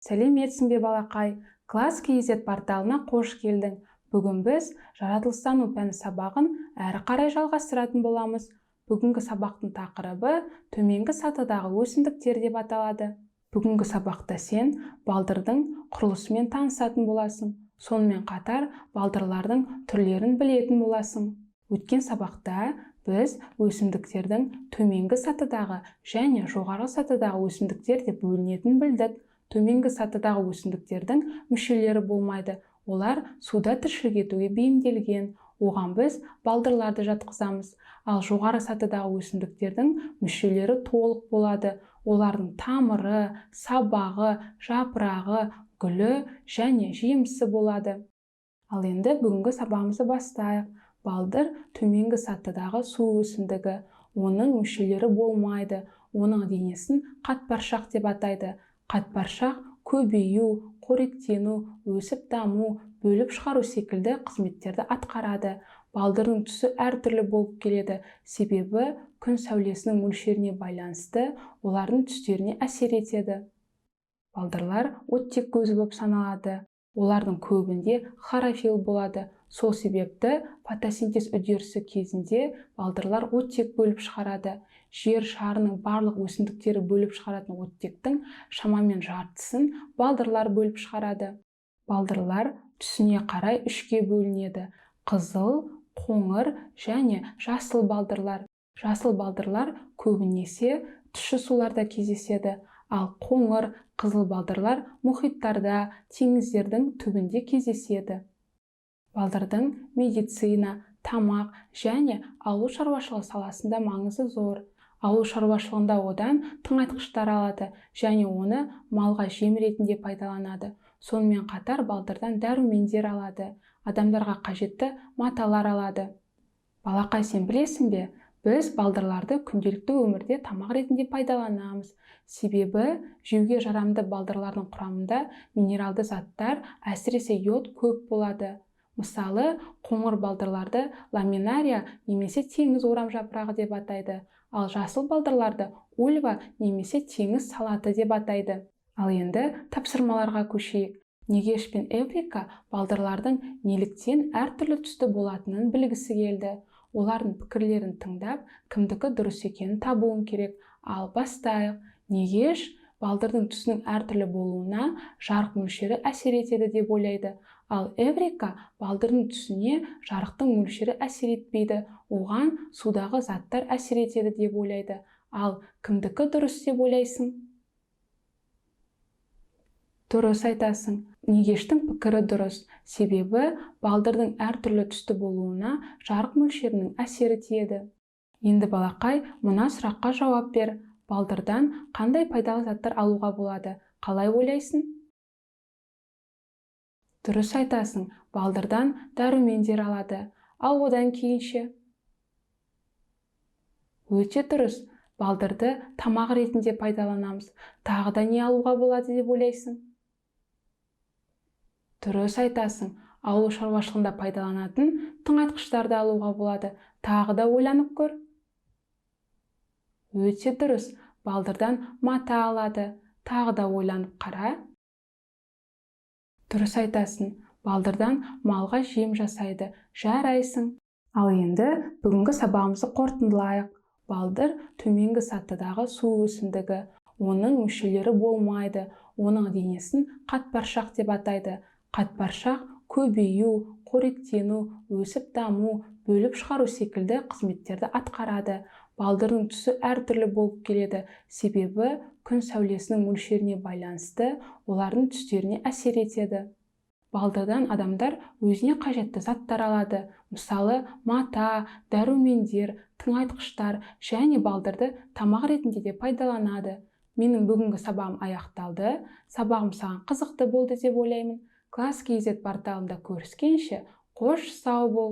Сәлеметсің бе балақай, класс KZ порталына қош келдің. Бүгін біз жаратылыстану пәні сабағын әрі қарай жалғастыратын боламыз. Бүгінгі сабақтың тақырыбы төменгі сатыдағы өсімдіктер деп аталады. Бүгінгі сабақта сен балдырдың құрылысымен танысатын боласың. Сонымен қатар балдырлардың түрлерін білетін боласың. Өткен сабақта біз өсімдіктердің төменгі сатыдағы және жоғарғы сатыдағы өсімдіктер деп бөлінетінін білдік. Төменгі сатыдағы өсімдіктердің мүшелері болмайды. Олар суда тіршілік етуге бейімделген. Оған біз балдырларды жатқызамыз. Ал жоғары сатыдағы өсімдіктердің мүшелері толық болады. Олардың тамыры, сабағы, жапырағы, гүлі және жемісі болады. Ал енді бүгінгі сабағымызды бастайық. Балдыр төменгі сатыдағы су өсімдігі. Оның мүшелері болмайды. Оның денесін қатпаршақ деп атайды. Қатпаршақ көбею, қоректену, өсіп даму, бөліп шығару секілді қызметтерді атқарады. Балдырдың түсі әртүрлі болып келеді, себебі күн сәулесінің мөлшеріне байланысты олардың түстеріне әсер етеді. Балдырлар оттек көзі болып саналады. Олардың көбінде хлорофилл болады. Сол себепті фотосинтез үдерісі кезінде балдырлар оттек бөліп шығарады. Жер шарының барлық өсімдіктері бөліп шығаратын оттектің шамамен жартысын балдырлар бөліп шығарады. Балдырлар түсіне қарай үшке бөлінеді: қызыл, қоңыр және жасыл балдырлар. Жасыл балдырлар көбінесе тұщы суларда кездеседі, ал қоңыр, қызыл балдырлар мұхиттарда, теңіздердің түбінде кездеседі. Балдырдың медицина, тамақ және ауыл шаруашылығы саласында маңызы зор. Ауыл шаруашылығында одан тыңайтқыштар алады және оны малға жем ретінде пайдаланады. Сонымен қатар балдырдан дәрумендер алады, адамдарға қажетті маталар алады. Балақай, сен білесің бе? Біз балдырларды күнделікті өмірде тамақ ретінде пайдаланамыз. Себебі жеуге жарамды балдырлардың құрамында минералды заттар, әсіресе йод көп болады. Мысалы, қоңыр балдырларды ламинария немесе теңіз орам жапырағы деп атайды, ал жасыл балдырларды ульва немесе теңіз салаты деп атайды. Ал енді тапсырмаларға көшейік. Негеш пен Эврика балдырлардың неліктен әртүрлі түсті болатынын білгісі келді. Олардың пікірлерін тыңдап, кімдікі дұрыс екенін табуым керек. Ал бастайық. Негеш балдырдың түсінің әртүрлі болуына жарық мөлшері әсер етеді деп ойлайды. Ал Эврика балдырдың түсіне жарықтың мөлшері әсер етпейді, оған судағы заттар әсер етеді деп ойлайды. Ал кімдікі дұрыс деп ойлайсың? Дұрыс айтасың. Негештің пікірі дұрыс, себебі балдырдың әртүрлі түсті болуына жарық мөлшерінің әсері тиеді. Енді балақай, мына сұраққа жауап бер. Балдырдан қандай пайдалы заттар алуға болады? Қалай ойлайсың? Дұрыс айтасың. Балдырдан дәрумендер алады. Ал одан кейінше? Өте дұрыс. Балдырды тамақ ретінде пайдаланамыз. Тағы да не алуға болады деп ойлайсың? Дұрыс айтасың. Ауыл шаруашылығында пайдаланатын тыңайтқыштарды алуға болады. Тағы да ойланып көр. Өте дұрыс. Балдырдан мата алады. Тағы да ойланып қара. Дұрыс айтасың. Балдырдан малға жем жасайды. Жарайсың. Ал енді бүгінгі сабағымызды қорытындылайық. Балдыр төменгі сатыдағы су өсімдігі. Оның мүшелері болмайды. Оның денесін қатпаршақ деп атайды. Қатпаршақ көбею, қоректену, өсіп даму, бөліп шығару секілді қызметтерді атқарады. Балдырдың түсі әртүрлі болып келеді, себебі күн сәулесінің мөлшеріне байланысты олардың түстеріне әсер етеді. Балдырдан адамдар өзіне қажетті заттар алады. Мысалы, мата, дәрумендер, тыңайтқыштар және балдырды тамақ ретінде де пайдаланады. Менің бүгінгі сабағым аяқталды. Сабағым саған қызықты болды деп ойлаймын. Класс KZ порталында көріскенше, қош сау бол.